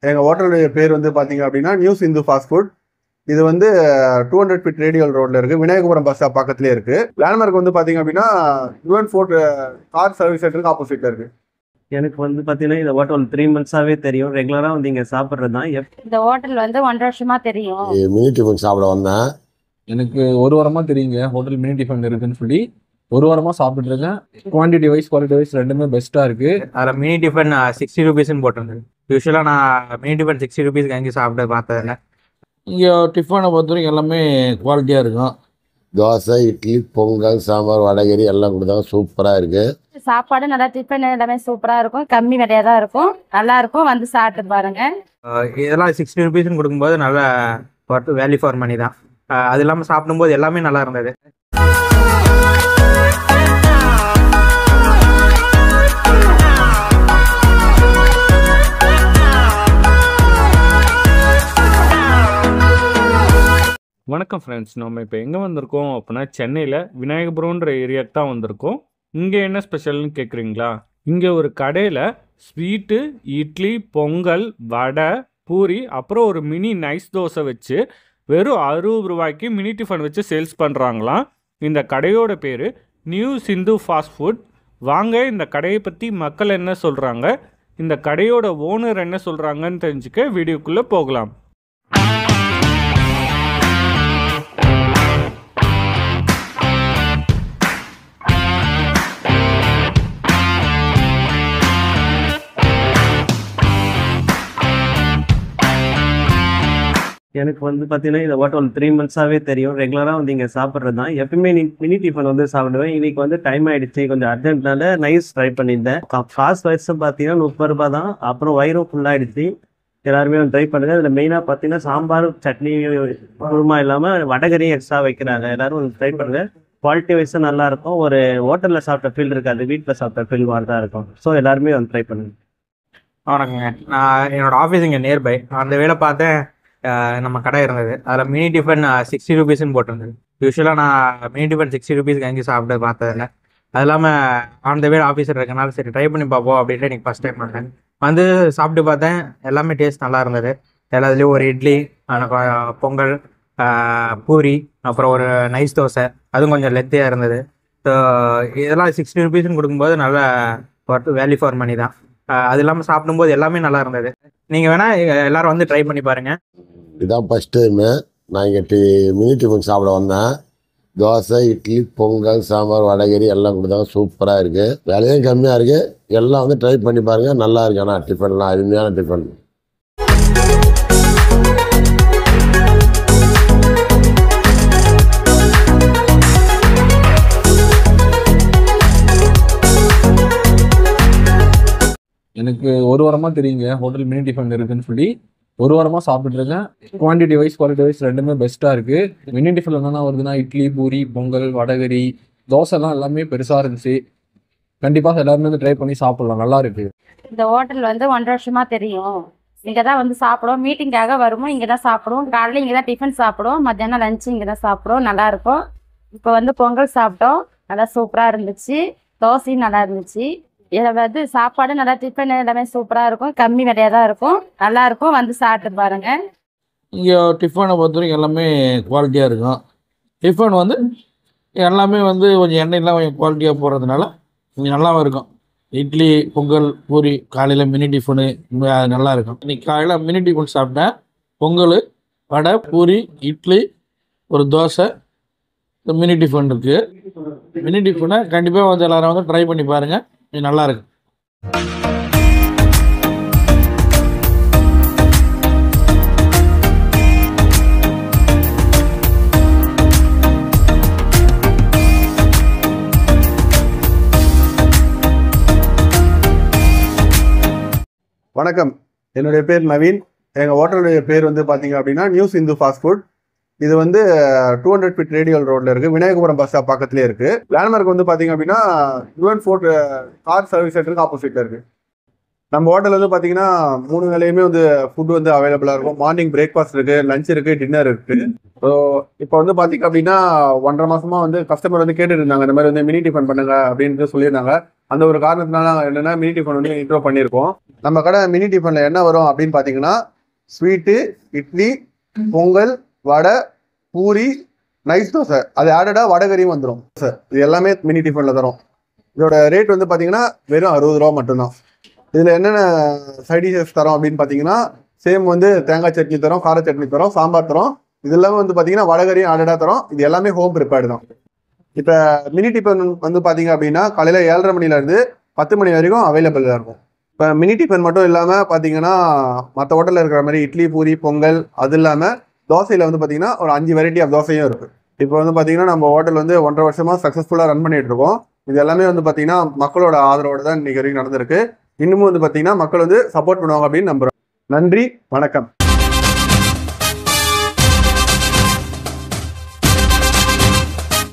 எங்கள் ஹோட்டலுடைய பேர் வந்து பார்த்தீங்க அப்படின்னா நியூ சிந்து ஃபாஸ்ட் ஃபுட். இது வந்து 200 ஃபீட் ரேடியல் ரோட்ல இருக்கு, விநாயகபுரம் பஸ் ஸ்டாப் பக்கத்துலேயே இருக்கு. லேண்ட்மார்க் வந்து பார்த்தீங்க அப்படின்னா யுவன் ஃபோர்ட் கார் சர்வீஸ் சென்டருக்கு ஆப்போசிட்ல இருக்கு. எனக்கு வந்து பார்த்தீங்கன்னா இந்த ஹோட்டல் 3 மந்த்ஸாகவே தெரியும். ரெகுலராக வந்து இங்கே சாப்பிட்றது தான். இந்த ஹோட்டல் வந்து 1.5 வருஷமா தெரியும். மினி டிஃபன் சாப்பிட வந்தேன். எனக்கு ஒரு வாரமாக தெரியுங்க ஹோட்டல் மினி டிஃபன் இருக்குன்னு சொல்லி. ஒரு வாரமாக சாப்பிட்டுட்டு இருக்கேன். குவான்டிட்டி வைஸ் குவாலிட்டி வைஸ் ரெண்டுமே பெஸ்ட்டாக இருக்குது. அதில் மினி டிஃபன் 60 ரூபீஸ்ன்னு போட்டிருந்தேன். யூஸ்வலாக நான் மினி டிஃபன் 60 ரூபீஸ்க்கு அங்கே சாப்பிட்டு பார்த்ததில்ல. இங்கே டிஃபனை பொறுத்த வரைக்கும் எல்லாமே குவாலிட்டியாக இருக்கும். தோசை, இட்லி, பொங்கல், சாம்பார், வடகரி எல்லாம் கொடுத்தாங்க. சூப்பராக இருக்குது. சாப்பாடு நல்லா, டிஃபன் எல்லாமே சூப்பராக இருக்கும். கம்மி விலையாக தான் இருக்கும், நல்லா இருக்கும். வந்து சாப்பிட்டு பாருங்க. இதெல்லாம் 60 ரூபீஸ்ன்னு கொடுக்கும்போது நல்ல வேல்யூ ஃபார் மணி தான். அது இல்லாமல் சாப்பிடும்போது எல்லாமே நல்லா இருந்தது. வணக்கம் ஃப்ரெண்ட்ஸ், நம்ம இப்போ எங்கே வந்திருக்கோம் அப்படின்னா சென்னையில் விநாயகபுரம்ன்ற ஏரியாவுக்கு தான் வந்திருக்கோம். இங்கே என்ன ஸ்பெஷல்னு கேட்குறீங்களா? இங்கே ஒரு கடையில் ஸ்வீட்டு, இட்லி, பொங்கல், வடை, பூரி, அப்புறம் ஒரு மினி நைஸ் தோசை வச்சு வெறும் 60 ரூபாய்க்கு மினி டிஃபன் வச்சு சேல்ஸ் பண்ணுறாங்களாம். இந்த கடையோட பேர் நியூ சிந்து ஃபாஸ்ட் ஃபுட். வாங்க இந்த கடையை பற்றி மக்கள் என்ன சொல்கிறாங்க, இந்த கடையோட ஓனர் என்ன சொல்கிறாங்கன்னு தெரிஞ்சுக்க வீடியோக்குள்ளே போகலாம். எனக்கு வந்து பார்த்தீங்கன்னா இந்த ஹோட்டல் 3 மந்த்ஸாகவே தெரியும். ரெகுலராக வந்து இங்கே சாப்பிட்றது தான். எப்பவுமே மினி டிஃபன் வந்து சாப்பிடுவேன். இன்னைக்கு வந்து டைம் ஆகிடுச்சு, கொஞ்சம் அர்ஜென்ட்னால நைஸ் ட்ரை பண்ணியிருந்தேன். காசு வயசு பார்த்தீங்கன்னா 30 ரூபா தான். அப்புறம் வயிறும் ஃபுல்லாகிடுச்சு. எல்லாருமே வந்து ட்ரை பண்ணுங்க. இதில் மெயினாக பார்த்தீங்கன்னா சாம்பார், சட்னி, குருமா இல்லாமல் வடகரியும் எக்ஸ்ட்ரா வைக்கிறாங்க. எல்லாரும் வந்து ட்ரை பண்ணுங்க. குவாலிட்டி வைஸும் நல்லாயிருக்கும். ஒரு ஹோட்டலில் சாப்பிட்ட ஃபீல் இருக்காது, வீட்டில் சாப்பிட்ட ஃபீல் மாதிரி தான் இருக்கும். ஸோ எல்லாருமே வந்து ட்ரை பண்ணுங்க. வணக்கங்க. நான் என்னோட ஆஃபீஸ் இங்கே நியர்பை. அந்த வேலை பார்த்தேன், நம்ம கடை இருந்தது. அதில் மினி டிஃபன் 60 ரூபீஸ்ன்னு போட்டிருந்தது. யூஸ்வலாக நான் மினி டிஃபன் 60 ரூபீஸ்க்கு அங்கே சாப்பிட்டு பார்த்ததில்ல. அது இல்லாமல் அந்த வேலை ஆஃபீஸர் இருக்கனால சரி ட்ரை பண்ணி பார்ப்போம் அப்படின்ட்டு எனக்கு ஃபஸ்ட் டைம் பண்ணேன். வந்து சாப்பிட்டு பார்த்தேன். எல்லாமே டேஸ்ட் நல்லா இருந்தது. எல்லாத்துலேயும் ஒரு இட்லி, பொங்கல், பூரி, அப்புறம் ஒரு நைஸ் தோசை, அதுவும் கொஞ்சம் லெத்தியாக இருந்தது. ஸோ இதெல்லாம் 60 ரூபீஸ்ன்னு கொடுக்கும்போது நல்ல வேல்யூ ஃபார் மணி தான். அது இல்லாமல் சாப்பிடும்போது எல்லாமே நல்லா இருந்தது. நீங்கள் வேணால் எல்லோரும் வந்து ட்ரை பண்ணி பாருங்கள். இதுதான் ஃபஸ்ட் டைமு நான் இங்கே மினி டிஃபன் சாப்பிட வந்தேன். தோசை, இட்லி, பொங்கல், சாம்பார், வடகரி எல்லாம் கொடுத்தாங்க. சூப்பராக இருக்குது. விலையும் கம்மியாக இருக்குது. எல்லாம் வந்து ட்ரை பண்ணி பாருங்கள். நல்லா இருக்கு. ஆனால் டிஃபன்லாம் அருமையான டிஃபன். எனக்கு ஒரு வாரமாக தெரியுங்க ஹோட்டல் மினி டிஃபன் இருக்குன்னு சொல்லி. ஒரு வாரமாக சாப்பிட்டுட்டு இருக்கேன். குவான்டிட்டி வைஸ் குவாலிட்டி வைஸ் ரெண்டுமே பெஸ்ட்டாக இருக்குது. மினி டிஃபன் என்னென்னா வருதுன்னா இட்லி, பூரி, பொங்கல், வடகரி, தோசைலாம் எல்லாமே பெருசாக இருந்துச்சு. கண்டிப்பாக எல்லாருமே வந்து ட்ரை பண்ணி சாப்பிட்லாம். நல்லா இருக்குது. இந்த ஹோட்டல் வந்து 1.5 வருஷமா தெரியும். இங்கே தான் வந்து சாப்பிடுவோம். மீட்டிங்காக வருவோம், இங்கே தான் சாப்பிடுவோம். காலையில் இங்கே தான் டிஃபன் சாப்பிடுவோம், மத்தியானம் லஞ்சு இங்கே தான் சாப்பிடுவோம். நல்லாயிருக்கும். இப்போ வந்து பொங்கல் சாப்பிட்டோம், நல்லா சூப்பராக இருந்துச்சு. தோசையும் நல்லா இருந்துச்சு. இதில் வந்து சாப்பாடு நல்லா, டிஃபன் எல்லாமே சூப்பராக இருக்கும். கம்மி விலையாக தான் இருக்கும், நல்லா இருக்கும். வந்து சாப்பிட்டு பாருங்க. இங்கே டிஃபனை பொறுத்த வரைக்கும் எல்லாமே குவாலிட்டியாக இருக்கும். டிஃபன் வந்து எல்லாமே வந்து கொஞ்சம் எண்ணெயெல்லாம் கொஞ்சம் குவாலிட்டியாக போடுறதுனால கொஞ்சம் நல்லாவும் இருக்கும். இட்லி, பொங்கல், பூரி, காலையில் மினி டிஃபனு நல்லா இருக்கும். இன்றைக்கி காலையில் மினி டிஃபன் சாப்பிட்டேன். பொங்கல், வடை, பூரி, இட்லி, ஒரு தோசை, மினி டிஃபன் இருக்குது. மினி டிஃபனை கண்டிப்பாக வந்து எல்லோரும் வந்து ட்ரை பண்ணி பாருங்கள். இது நல்லா இருக்கு. வணக்கம், என்னுடைய பேர் நவீன். எங்கள் ஹோட்டலுடைய பேர் வந்து பார்த்தீங்க அப்படின்னா நியூ சிந்து ஃபாஸ்ட் ஃபுட். இது வந்து 200 ஃபீட் ரேடியல் ரோட்ல இருக்கு, விநாயகபுரம் பஸ் ஸ்டாப் பக்கத்துலேயே இருக்கு. லேண்ட்மார்க் வந்து பார்த்தீங்க அப்படின்னா யுவன் ஃபோர்ட் கார் சர்வீஸ் சென்டருக்கு ஆப்போசிட்ல இருக்கு. நம்ம ஹோட்டல் வந்து பார்த்தீங்கன்னா 3 வேளையுமே வந்து ஃபுட் வந்து அவைலபிளாக இருக்கும். மார்னிங் பிரேக்ஃபாஸ்ட் இருக்குது, லஞ்ச் இருக்குது, டின்னர் இருக்குது. ஸோ இப்போ வந்து பார்த்தீங்க அப்படின்னா 1.5 மாசமாக வந்து கஸ்டமர் வந்து கேட்டுட்டு இருந்தாங்க, இந்த மாதிரி வந்து மினி டிஃபன் பண்ணுங்க அப்படின்ட்டு சொல்லியிருந்தாங்க. அந்த ஒரு காரணத்தினால என்னென்னா மினி டிஃபன் வந்து இன்ட்ரோ பண்ணியிருக்கோம். நம்ம கடை மினி டிஃபனில் என்ன வரும் அப்படின்னு பார்த்தீங்கன்னா ஸ்வீட்டு, இட்லி, பொங்கல், வடை, பூரி, நைஸ் தோசை, அது ஆடடாக வடகரியும் வந்துடும் சார். இது எல்லாமே மினி டிஃபனில் தரும். இதோட ரேட் வந்து பார்த்தீங்கன்னா வெறும் 60 ரூபா மட்டும்தான். இதில் என்னென்ன சைட் டிஷஸ் தரோம் அப்படின்னு பார்த்தீங்கன்னா சேம் வந்து தேங்காய் சட்னி தரோம், கார சட்னி தரோம், சாம்பார் தரோம். இது எல்லாமே வந்து பார்த்தீங்கன்னா வடகரியும் ஆடடாக தரோம். இது எல்லாமே ஹோம் ப்ரிப்பேர்டு தான். இப்போ மினி டிஃபன் வந்து பார்த்தீங்க அப்படின்னா காலையில் 7:30 மணிலேருந்து 10 மணி வரைக்கும் அவைலபிளாக இருக்கும். இப்போ மினி டிஃபன் மட்டும் இல்லாமல் பார்த்தீங்கன்னா மற்ற ஹோட்டலில் இருக்கிற மாதிரி இட்லி, பூரி, பொங்கல், அது இல்லாமல் தோசையில் வந்து பார்த்தீங்கன்னா ஒரு 5 வெரைட்டி ஆஃப் தோசையும் இருக்குது. இப்போ வந்து பார்த்தீங்கன்னா நம்ம ஹோட்டல் வந்து 1.5 வருஷமாக சக்ஸஸ்ஃபுல்லாக ரன் பண்ணிட்டு இருக்கோம். இது எல்லாமே வந்து பார்த்தீங்கன்னா மக்களோட ஆதரவோடு தான் இன்றைக்கி வரைக்கும் நடந்திருக்கு. இன்னமும் வந்து பார்த்தீங்கன்னா மக்கள் வந்து சப்போர்ட் பண்ணுவாங்க அப்படின்னு நம்புகிறோம். நன்றி, வணக்கம்.